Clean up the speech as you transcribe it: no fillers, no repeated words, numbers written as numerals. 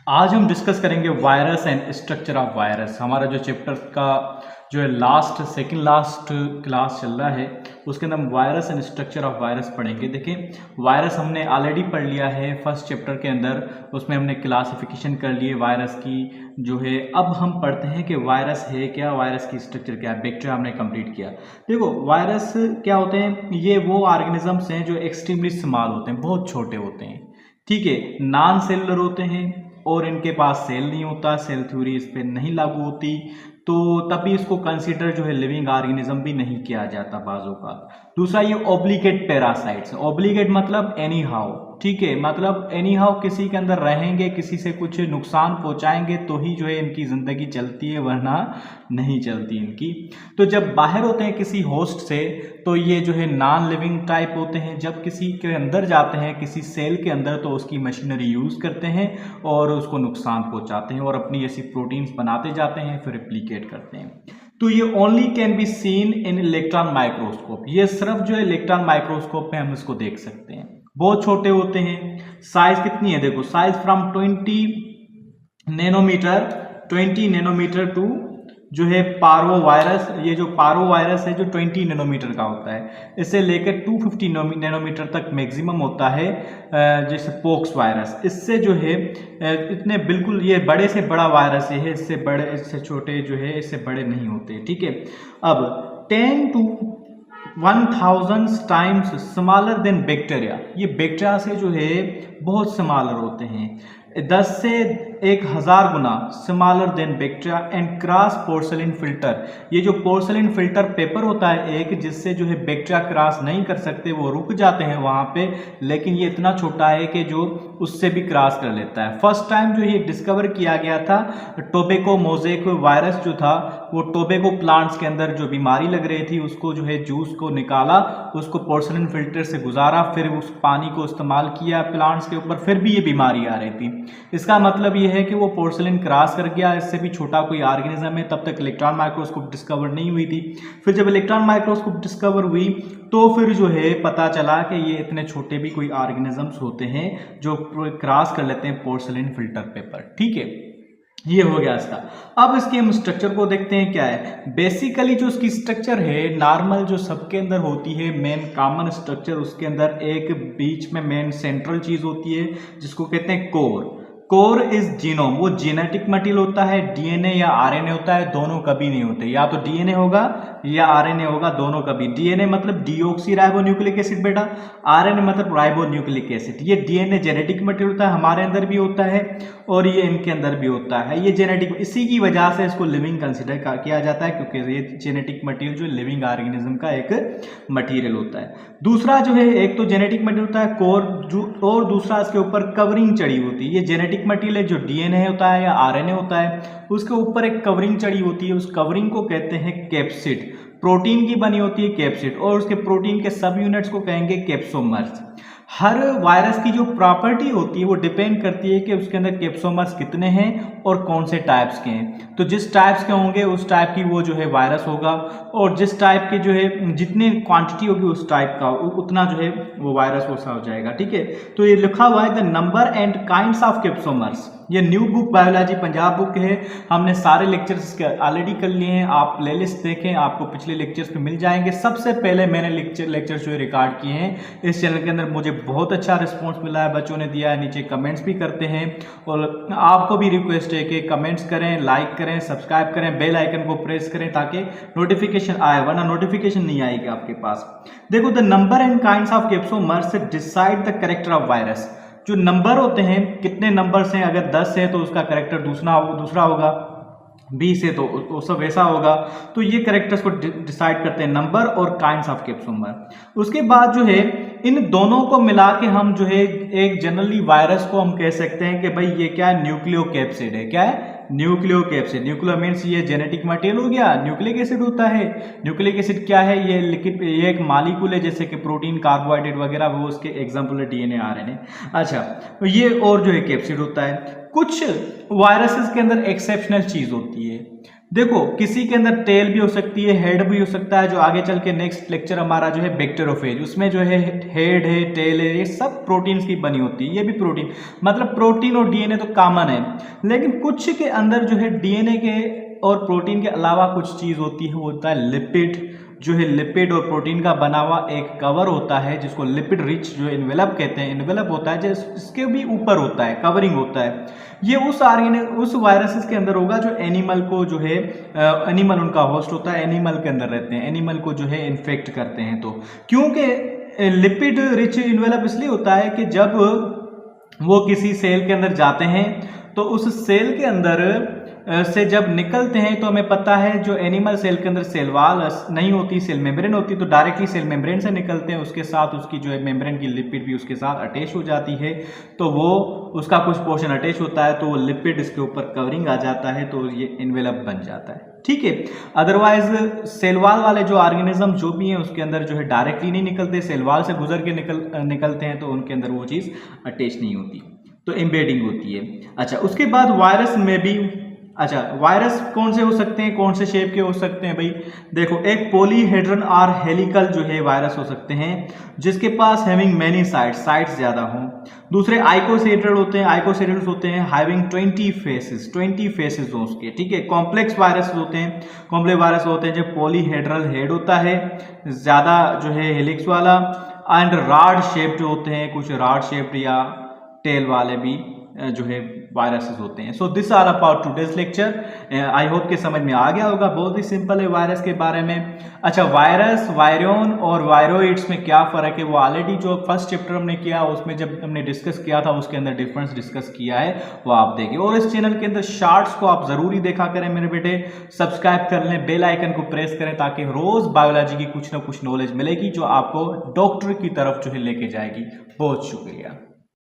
आज हम डिस्कस करेंगे virus and structure of virus. हमारा जो चैप्टर का जो है सेकंड लास्ट क्लास चल रहा है, उसके अंदर हम virus and structure of virus पढ़ेंगे। देखिए, वायरस हमने ऑलरेडी पढ़ लिया है फर्स्ट चैप्टर के अंदर, उसमें हमने क्लासिफिकेशन कर लिए वायरस की जो है। अब हम पढ़ते हैं कि वायरस है क्या, वायरस की स्ट्रक्चर क्या है। बैक्टीरिया हमने कंप्लीट किया। देखो, वायरस क्या होते हैं, ये वो ऑर्गेनिजम्स हैं जो एक्सट्रीमली स्मॉल होते हैं, बहुत छोटे होते हैं, ठीक है, नॉन सेलुलर होते हैं और इनके पास सेल नहीं होता, सेल थ्योरी इस पर नहीं लागू होती, तो तभी इसको कंसीडर जो है लिविंग ऑर्गेनिज्म भी नहीं किया जाता बाजों का। दूसरा, ये ऑब्लिगेट पैरासाइट्स। ऑब्लिगेट मतलब एनी हाउ, ठीक है, मतलब एनी हाउ किसी के अंदर रहेंगे, किसी से कुछ नुकसान पहुंचाएंगे तो ही जो है इनकी जिंदगी चलती है, वरना नहीं चलती इनकी। तो जब बाहर होते हैं किसी होस्ट से तो ये जो है नॉन लिविंग टाइप होते हैं। जब किसी के अंदर जाते हैं, किसी सेल के अंदर, तो उसकी मशीनरी यूज करते हैं और उसको नुकसान पहुंचाते हैं और अपनी ऐसी प्रोटीन्स बनाते जाते हैं, फिर रिप्लिकेट करते हैं। तो ये only can be seen in electron microscope. ये सिर्फ जो है इलेक्ट्रॉन माइक्रोस्कोप में हम इसको देख सकते हैं। बहुत छोटे होते हैं। साइज कितनी है, देखो, साइज फ्रॉम 20 नैनोमीटर टू जो है पारो वायरस। ये जो पारो वायरस है जो 20 नैनोमीटर का होता है, इससे लेकर 250 नैनोमीटर तक मैक्सिमम होता है। जैसे पोक्स वायरस, इससे जो है इतने बिल्कुल ये बड़े से बड़ा वायरस है, इससे बड़े, इससे छोटे जो है इससे बड़े नहीं होते, ठीक है। अब 10 to 1000 times smaller than bacteria. ये बैक्टीरिया से जो है बहुत स्मॉलर होते हैं, 10 से 1000 गुना smaller than bacteria and cross porcelain filter. ये जो पोर्सलिन फिल्टर पेपर होता है एक, जिससे जो है बैक्टीरिया क्रॉस नहीं कर सकते, वो रुक जाते हैं वहां पे, लेकिन ये इतना छोटा है कि जो उससे भी क्रॉस कर लेता है। फर्स्ट टाइम जो ये डिस्कवर किया गया था, टोबैको मोज़ेक वायरस जो था, वो टोबैको प्लांट्स के अंदर जो बीमारी लग रही थी, उसको जो है जूस को निकाला, उसको पोर्सलिन फिल्टर से गुजारा, फिर उस पानी को इस्तेमाल किया प्लांट्स के ऊपर, फिर भी ये बीमारी आ रही थी। इसका मतलब ये है कि वो पोर्सलिन क्रॉस कर गया, इससे भी छोटा कोई ऑर्गेनिज्म है। तब तक इलेक्ट्रॉन माइक्रोस्कोप डिस्कवर नहीं हुई थी। फिर जब इलेक्ट्रॉन माइक्रोस्कोप डिस्कवर हुई तो फिर जो है पता चला कि ये इतने छोटे भी कोई ऑर्गेनिजम्स होते हैं जो क्रॉस कर लेते हैं पोर्सलिन फिल्टर पेपर, ठीक है। ये हो गया इसका। अब इसके हम स्ट्रक्चर को देखते हैं क्या है। बेसिकली जो इसकी स्ट्रक्चर है नॉर्मल जो सबके अंदर होती है, मेन कॉमन स्ट्रक्चर, उसके अंदर एक बीच में मेन सेंट्रल चीज होती है जिसको कहते हैं कोर। Core is genome. वो जेनेटिक मटेरियल होता है, डीएनए या आरएनए होता है, दोनों कभी नहीं होते। या तो डीएनए होगा या आरएनए होगा, दोनों कभी। डीएनए मतलब डीऑक्सी राइबो न्यूक्लिक एसिड बेटा, आरएनए मतलब राइबो न्यूक्लिक एसिड। ये डीएनए जेनेटिक मटेरियल होता है, हमारे अंदर भी होता है और ये इनके अंदर भी होता है। ये जेनेटिक, इसी की वजह से इसको लिविंग कंसिडर किया जाता है, क्योंकि ये जेनेटिक मटेरियल जो लिविंग ऑर्गेनिज्म का एक मटेरियल होता है। दूसरा जो है, एक तो जेनेटिक मटेरियल होता है कोर, और दूसरा इसके ऊपर कवरिंग चढ़ी होती है। ये जेनेटिक मटेरियल है जो डीएनए होता है या आरएनए होता है, उसके ऊपर एक कवरिंग चढ़ी होती है, उस कवरिंग को कहते हैं कैप्सिड। प्रोटीन की बनी होती है कैप्सिड, और उसके प्रोटीन के सब यूनिट्स को कहेंगे कैप्सोमर्स। हर वायरस की जो प्रॉपर्टी होती है वो डिपेंड करती है कि उसके अंदर कैप्सोमर्स कितने हैं और कौन से टाइप्स के हैं। तो जिस टाइप्स के होंगे उस टाइप की वो जो है वायरस होगा, और जिस टाइप के जो है जितनी क्वांटिटी होगी उस टाइप का उतना जो है वो वायरस वैसा हो जाएगा, ठीक है। तो ये लिखा हुआ है the number and kinds of capsomers. ये new book biology Punjab book है, हमने सारे लेक्चर्स ऑलरेडी कर लिए हैं। आप प्लेलिस्ट देखें, आपको पिछले लेक्चर्स पे मिल जाएंगे। सबसे पहले मैंने लेक्चर्स जो रिकॉर्ड किए हैं इस चैनल के अंदर, मुझे बहुत अच्छा रिस्पांस मिला है, बच्चों ने दिया है, नीचे कमेंट्स भी करते हैं। और आपको भी रिक्वेस्ट है कि कमेंट्स करें, लाइक करें, सब्सक्राइब करें, बेल आइकन को प्रेस करें ताकि नोटिफिकेशन आए, वरना नोटिफिकेशन नहीं आएगी आपके पास। देखो, the number and kinds of capsomeres decide the character of virus. जो नंबर होते हैं, कितने नंबर्स हैं, अगर 10 है तो उसका कैरेक्टर दूसरा होगा, 20 है तो वो सब वैसा होगा। तो ये कैरेक्टर्स को डिसाइड करते हैं, नंबर और काइंड्स ऑफ कैप्सोमर। उसके बाद जो है इन दोनों को मिला के हम जो है एक जनरली वायरस को हम कह सकते हैं कि भाई ये क्या है, न्यूक्लियोकैप्सिड है। क्या है? न्यूक्लियोकैप्सिड। न्यूक्लियो मीन्स ये जेनेटिक मटेरियल हो गया, न्यूक्लिक एसिड होता है। न्यूक्लिक एसिड क्या है, ये लिपिड, ये एक मॉलिक्यूल है, जैसे कि प्रोटीन, कार्बोहाइड्रेट वगैरह, वो उसके एग्जांपल है डीएनए, आरएनए। अच्छा, तो ये और जो है कैप्सिड होता है। कुछ वायरसेस के अंदर एक्सेप्शनल चीज होती है, देखो किसी के अंदर टेल भी हो सकती है, हेड भी हो सकता है, जो आगे चल के नेक्स्ट लेक्चर हमारा जो है बैक्टीरियोफेज, उसमें जो है हेड है, टेल है, ये सब प्रोटीन्स की बनी होती है। ये भी प्रोटीन, मतलब प्रोटीन और डीएनए तो कॉमन है, लेकिन कुछ के अंदर जो है डीएनए के और प्रोटीन के अलावा कुछ चीज होती है, वो होता है लिपिड। जो है लिपिड और प्रोटीन का बना हुआ एक कवर होता है जिसको लिपिड रिच जो एनवेलप कहते हैं, एनवेलप होता है जिसके भी ऊपर होता है, कवरिंग होता है। ये उस वायरसेस के अंदर होगा जो एनिमल को जो है एनिमल उनका होस्ट होता है, एनिमल के अंदर रहते हैं, एनिमल को जो है इन्फेक्ट करते हैं। तो क्योंकि लिपिड रिच एनवेलप इसलिए होता है कि जब वो किसी सेल के अंदर जाते हैं तो उस सेल के अंदर से जब निकलते हैं तो हमें पता है जो एनिमल सेल के अंदर सेल वाल नहीं होती, सेल मेम्ब्रेन होती, तो डायरेक्टली सेल मेम्ब्रेन से निकलते हैं, उसके साथ उसकी जो है मेम्ब्रेन की लिपिड भी उसके साथ अटैच हो जाती है, तो वो उसका कुछ पोर्शन अटैच होता है, तो वो लिपिड इसके ऊपर कवरिंग आ जाता है, तो ये एनवेलप बन जाता है। ठीक है, अदरवाइज सेल वाल वाले जो ऑर्गेनिज्म जो भी हैं उसके अंदर जो है डायरेक्टली नहीं निकलते, सेल वाल से गुजर के निकलते हैं, तो उनके अंदर वो चीज़ अटैच नहीं होती, तो एम्बेडिंग होती है। अच्छा, उसके बाद वायरस में भी, अच्छा वायरस कौन से हो सकते हैं, कौन से शेप के हो सकते हैं भाई? देखो, एक पॉलीहेड्रन और हेलिकल जो है वायरस हो सकते हैं जिसके पास हैविंग मेनी साइड्स ज्यादा हों। दूसरे आइकोसेड्रल होते हैं, आइकोसेड्रल्स होते हैं हैविंग 20 फेसेस हो उसके। ठीक है, कॉम्प्लेक्स वायरस होते हैं, कॉम्प्लेक्स वायरस होते हैं जब पॉलीहेड्रल हेड होता है ज्यादा जो है हेलिक्स वाला, एंड रॉड शेप्ड होते हैं, कुछ रॉड शेप्ड या टेल वाले भी जो है वायरसेस होते हैं। So this are about today's lecture. I hope के समझ में आ गया होगा, बहुत ही सिंपल है वायरस के बारे में। अच्छा, वायरस, वायरियन और वायरोइड्स में क्या फ़र्क है वो ऑलरेडी जो फर्स्ट चैप्टर हमने किया उसमें जब हमने डिस्कस किया था उसके अंदर डिफरेंस डिस्कस किया है, वो आप देखिए। और इस चैनल के अंदर शॉर्ट्स को आप ज़रूरी देखा करें मेरे बेटे, सब्सक्राइब कर लें, बेल आइकन को प्रेस करें ताकि रोज़ बायोलॉजी की कुछ ना कुछ नॉलेज मिलेगी जो आपको डॉक्टर की तरफ जो है लेके जाएगी। बहुत शुक्रिया।